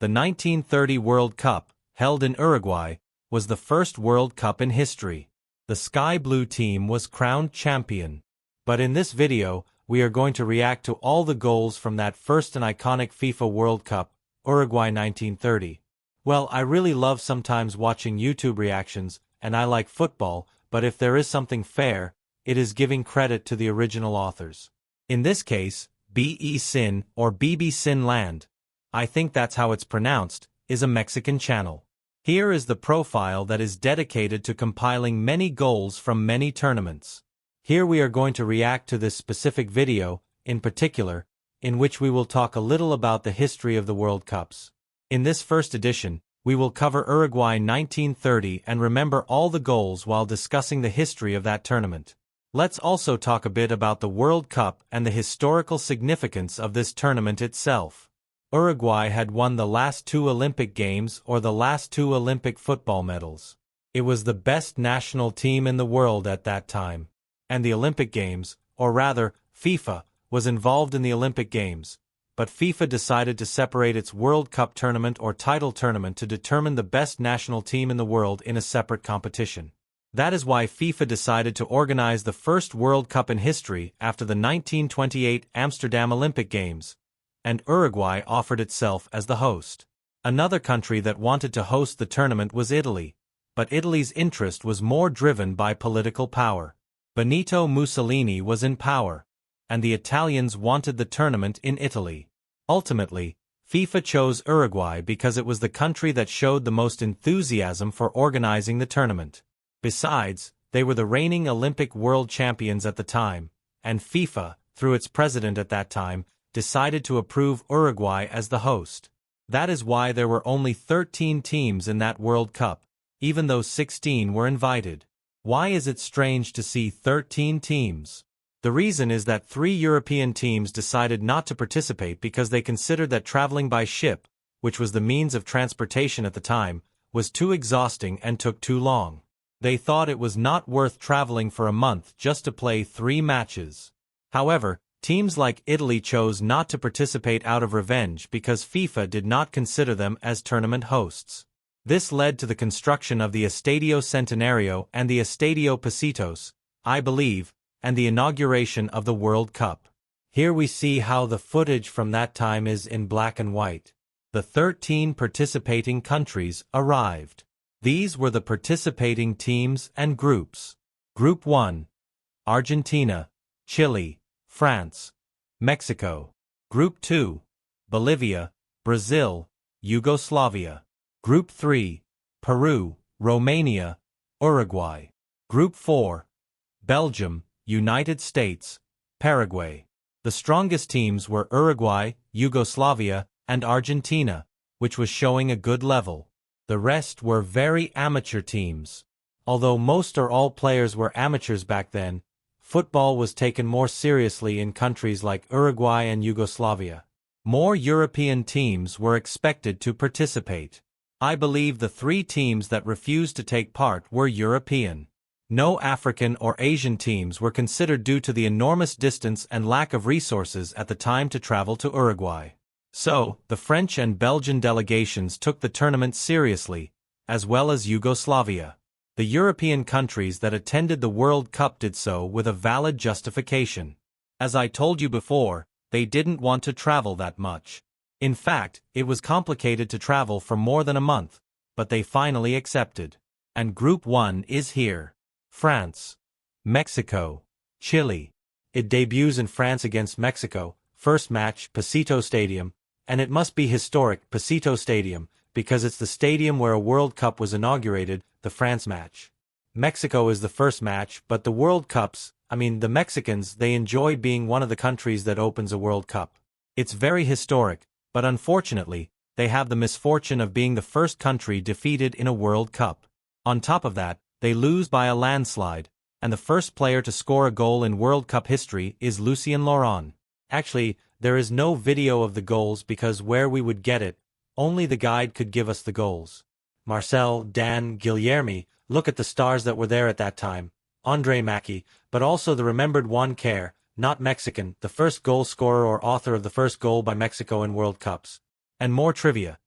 The 1930 World Cup, held in Uruguay, was the first World Cup in history. The Sky Blue team was crowned champion. But in this video, we are going to react to all the goals from that first and iconic FIFA World Cup, Uruguay 1930. Well, I really love sometimes watching YouTube reactions, and I like football, but if there is something fair, it is giving credit to the original authors. In this case, B.E. Sin, or BB Sin Land, I think that's how it's pronounced, is a Mexican channel. Here is the profile that is dedicated to compiling many goals from many tournaments. Here we are going to react to this specific video, in particular, in which we will talk a little about the history of the World Cups. In this first edition, we will cover Uruguay 1930 and remember all the goals while discussing the history of that tournament. Let's also talk a bit about the World Cup and the historical significance of this tournament itself. Uruguay had won the last two Olympic Games or the last two Olympic football medals. It was the best national team in the world at that time. And the Olympic Games, or rather, FIFA, was involved in the Olympic Games. But FIFA decided to separate its World Cup tournament or title tournament to determine the best national team in the world in a separate competition. That is why FIFA decided to organize the first World Cup in history after the 1928 Amsterdam Olympic Games, and Uruguay offered itself as the host. Another country that wanted to host the tournament was Italy, but Italy's interest was more driven by political power. Benito Mussolini was in power, and the Italians wanted the tournament in Italy. Ultimately, FIFA chose Uruguay because it was the country that showed the most enthusiasm for organizing the tournament. Besides, they were the reigning Olympic world champions at the time, and FIFA, through its president at that time, decided to approve Uruguay as the host. That is why there were only 13 teams in that World Cup, even though 16 were invited. Why is it strange to see 13 teams? The reason is that 3 European teams decided not to participate because they considered that traveling by ship, which was the means of transportation at the time, was too exhausting and took too long. They thought it was not worth traveling for a month just to play 3 matches. However, teams like Italy chose not to participate out of revenge because FIFA did not consider them as tournament hosts. This led to the construction of the Estadio Centenario and the Estadio Pocitos, I believe, and the inauguration of the World Cup. Here we see how the footage from that time is in black and white. The 13 participating countries arrived. These were the participating teams and groups. Group 1. Argentina, Chile, France, Mexico. Group 2. Bolivia, Brazil, Yugoslavia. Group 3. Peru, Romania, Uruguay. Group 4. Belgium, United States, Paraguay. The strongest teams were Uruguay, Yugoslavia, and Argentina, which was showing a good level. The rest were very amateur teams. Although most or all players were amateurs back then, football was taken more seriously in countries like Uruguay and Yugoslavia. More European teams were expected to participate. I believe the 3 teams that refused to take part were European. No African or Asian teams were considered due to the enormous distance and lack of resources at the time to travel to Uruguay. So, the French and Belgian delegations took the tournament seriously, as well as Yugoslavia. The European countries that attended the World Cup did so with a valid justification. As I told you before, they didn't want to travel that much. In fact, it was complicated to travel for more than a month, but they finally accepted. And Group 1 is here. France, Mexico, Chile. It debuts in France against Mexico, first match, Pocito Stadium, and it must be historic, Pocito Stadium, because it's the stadium where a World Cup was inaugurated, the France match. Mexico is the first match, but the World Cups, the Mexicans, they enjoy being one of the countries that opens a World Cup. It's very historic, but unfortunately, they have the misfortune of being the first country defeated in a World Cup. On top of that, they lose by a landslide, and the first player to score a goal in World Cup history is Lucien Laurent. Actually, there is no video of the goals because where we would get it, only the guide could give us the goals. Marcel, Dan, Guilherme, look at the stars that were there at that time. André Mackie, but also the remembered Juan Kerr, not Mexican, the first goal scorer or author of the first goal by Mexico in World Cups. And more trivia.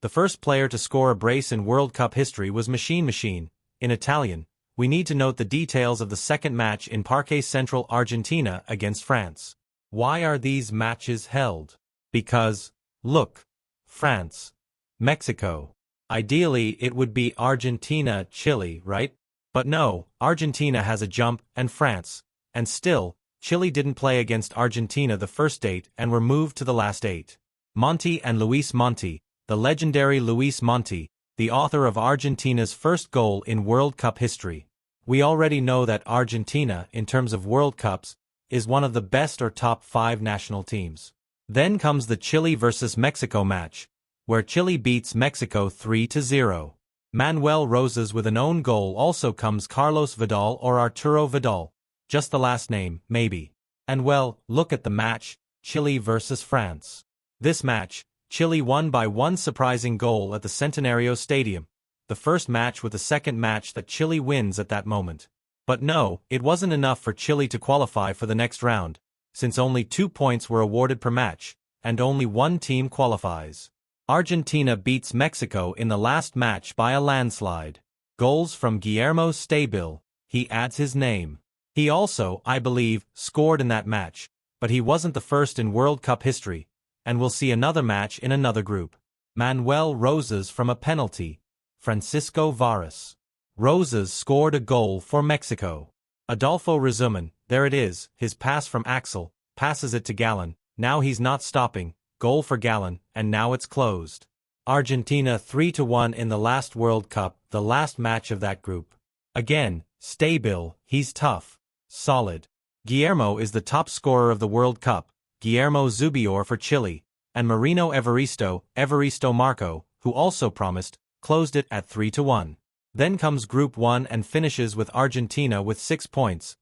The first player to score a brace in World Cup history was Machine Machine. In Italian, we need to note the details of the second match in Parque Central Argentina against France. Why are these matches held? Because, look, France, Mexico. Ideally, it would be Argentina, Chile, right? But no, Argentina has a jump, and France. And still, Chile didn't play against Argentina the first 8 and were moved to the last 8. Monti and Luis Monti, the legendary Luis Monti, the author of Argentina's first goal in World Cup history. We already know that Argentina, in terms of World Cups, is one of the best or top 5 national teams. Then comes the Chile versus Mexico match, where Chile beats Mexico 3-0. Manuel Rosas with an own goal. Also comes Carlos Vidal or Arturo Vidal, just the last name, maybe. And well, look at the match, Chile versus France. This match, Chile won by one surprising goal at the Centenario Stadium, the first match with the second match that Chile wins at that moment. But no, it wasn't enough for Chile to qualify for the next round, since only 2 points were awarded per match, and only one team qualifies. Argentina beats Mexico in the last match by a landslide. Goals from Guillermo Stabil, he adds his name. He also, I believe, scored in that match, but he wasn't the first in World Cup history, and we'll see another match in another group. Manuel Rosas from a penalty. Francisco Varas. Rosas scored a goal for Mexico. Adolfo Resumen, there it is, his pass from Axel, passes it to Gallon, now he's not stopping, goal for Gallon, and now it's closed. Argentina 3-1 in the last World Cup, the last match of that group. Again, Stabil, he's tough, solid. Guillermo is the top scorer of the World Cup, Guillermo Zubior for Chile, and Marino Evaristo Marco, who also promised, closed it at 3-1. Then comes Group 1 and finishes with Argentina with 6 points,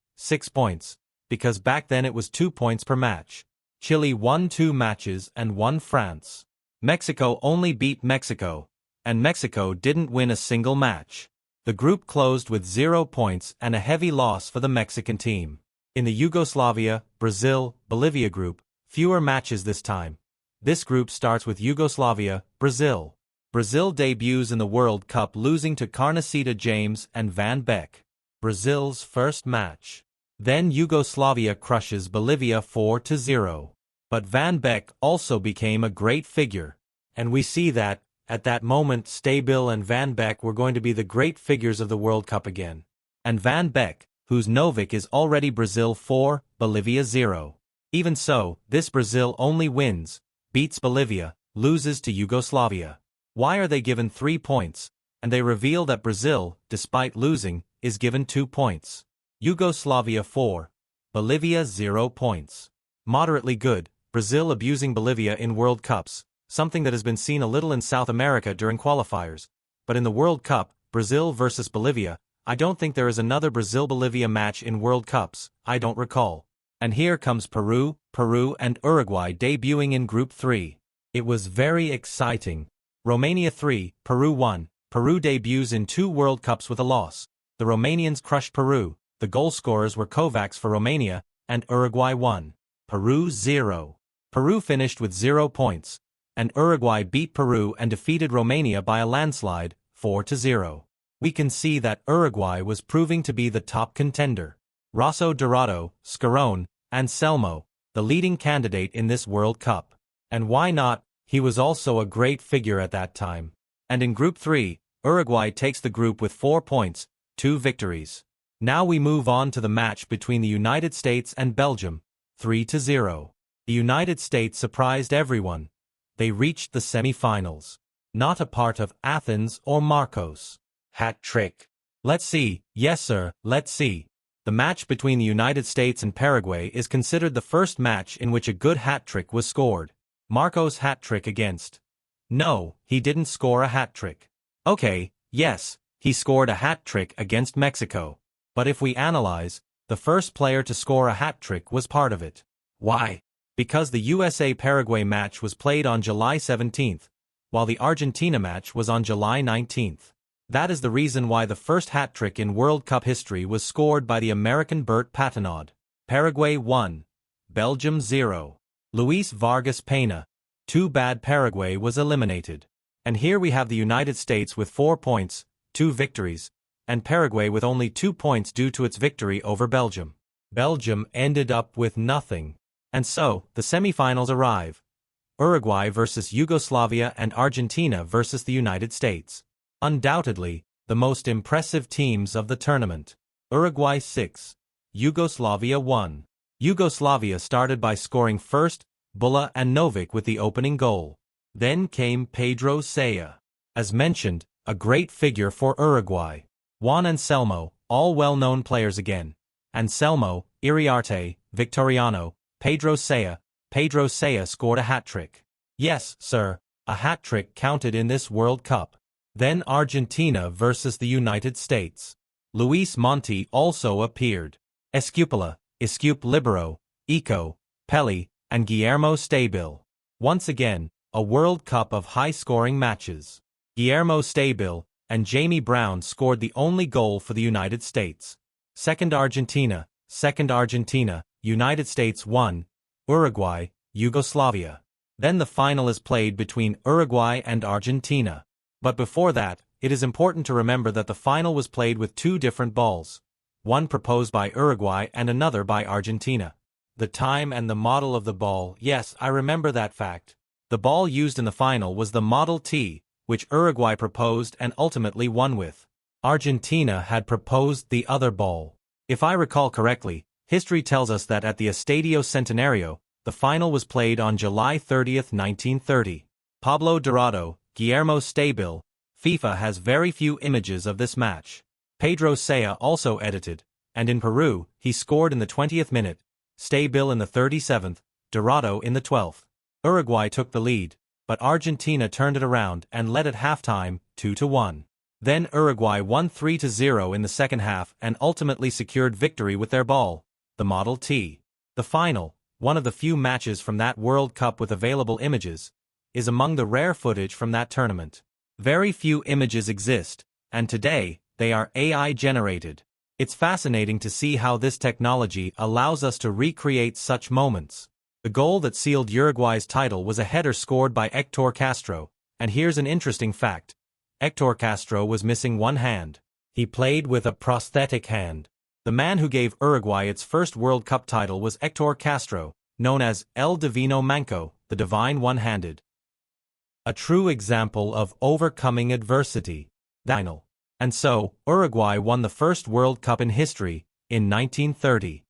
because back then it was 2 points per match. Chile won 2 matches and won France. Mexico only beat Mexico, and Mexico didn't win a single match. The group closed with 0 points and a heavy loss for the Mexican team. In the Yugoslavia, Brazil, Bolivia group, fewer matches this time. This group starts with Yugoslavia, Brazil. Brazil debuts in the World Cup losing to Carnecita James and Van Beek. Brazil's first match. Then Yugoslavia crushes Bolivia 4-0. But Van Beek also became a great figure. And we see that, at that moment Stabil and Van Beek were going to be the great figures of the World Cup again. And Van Beek, whose Novik is already Brazil 4, Bolivia 0. Even so, this Brazil only wins, beats Bolivia, loses to Yugoslavia. Why are they given 3 points? And they reveal that Brazil, despite losing, is given 2 points. Yugoslavia 4, Bolivia 0 points. Moderately good, Brazil abusing Bolivia in World Cups, something that has been seen a little in South America during qualifiers. But in the World Cup, Brazil versus Bolivia, I don't think there is another Brazil-Bolivia match in World Cups, I don't recall. And here comes Peru and Uruguay debuting in Group 3. It was very exciting. Romania 3, Peru 1. Peru debuts in 2 World Cups with a loss. The Romanians crushed Peru. The goal scorers were Kovacs for Romania, and Uruguay 1. Peru 0. Peru finished with 0 points, and Uruguay beat Peru and defeated Romania by a landslide, 4-0. We can see that Uruguay was proving to be the top contender. Rosso Dorado, Scarone, Anselmo, the leading candidate in this World Cup. And why not? He was also a great figure at that time. And in Group 3, Uruguay takes the group with 4 points, 2 victories. Now we move on to the match between the United States and Belgium, 3-0. The United States surprised everyone. They reached the semi-finals. Not a part of Athens or Marcos. Hat trick. Let's see, yes sir, let's see. The match between the United States and Paraguay is considered the first match in which a good hat trick was scored. Marcos' hat trick against. No, he didn't score a hat trick. Okay, yes, he scored a hat trick against Mexico. But if we analyze, the first player to score a hat trick was part of it. Why? Because the USA-Paraguay match was played on July 17th, while the Argentina match was on July 19th. That is the reason why the first hat trick in World Cup history was scored by the American Bert Patenaude. Paraguay 1. Belgium 0. Luis Vargas Peña. Too bad Paraguay was eliminated. And here we have the United States with 4 points, 2 victories, and Paraguay with only 2 points due to its victory over Belgium. Belgium ended up with nothing. And so, the semifinals arrive. Uruguay versus Yugoslavia and Argentina versus the United States. Undoubtedly, the most impressive teams of the tournament. Uruguay 6. Yugoslavia 1. Yugoslavia started by scoring first, Bulla and Novik with the opening goal. Then came Pedro Saya. As mentioned, a great figure for Uruguay. Juan Anselmo, all well-known players again. Anselmo, Iriarte, Victoriano, Pedro Saya scored a hat-trick. Yes, sir, a hat-trick counted in this World Cup. Then Argentina versus the United States. Luis Monti also appeared. Escupila, Libero, Ico, Pelli, and Guillermo Stabil. Once again, a World Cup of high-scoring matches. Guillermo Stabil and Jamie Brown scored the only goal for the United States. Second Argentina, United States 1, Uruguay, Yugoslavia. Then the final is played between Uruguay and Argentina. But before that, it is important to remember that the final was played with 2 different balls, one proposed by Uruguay and another by Argentina. The time and the model of the ball, yes, I remember that fact. The ball used in the final was the Model T, which Uruguay proposed and ultimately won with. Argentina had proposed the other ball. If I recall correctly, history tells us that at the Estadio Centenario, the final was played on July 30, 1930. Pablo Dorado, Guillermo Stabil. FIFA has very few images of this match. Pedro Saya also edited, and in Peru, he scored in the 20th minute, Stabil in the 37th, Dorado in the 12th. Uruguay took the lead, but Argentina turned it around and led at halftime, 2-1. Then Uruguay won 3-0 in the second half and ultimately secured victory with their ball, the Model T. The final, one of the few matches from that World Cup with available images, is among the rare footage from that tournament. Very few images exist, and today, they are AI-generated. It's fascinating to see how this technology allows us to recreate such moments. The goal that sealed Uruguay's title was a header scored by Héctor Castro, and here's an interesting fact. Héctor Castro was missing one hand. He played with a prosthetic hand. The man who gave Uruguay its first World Cup title was Héctor Castro, known as El Divino Manco, the Divine One-Handed. A true example of overcoming adversity. And so, Uruguay won the first World Cup in history, in 1930.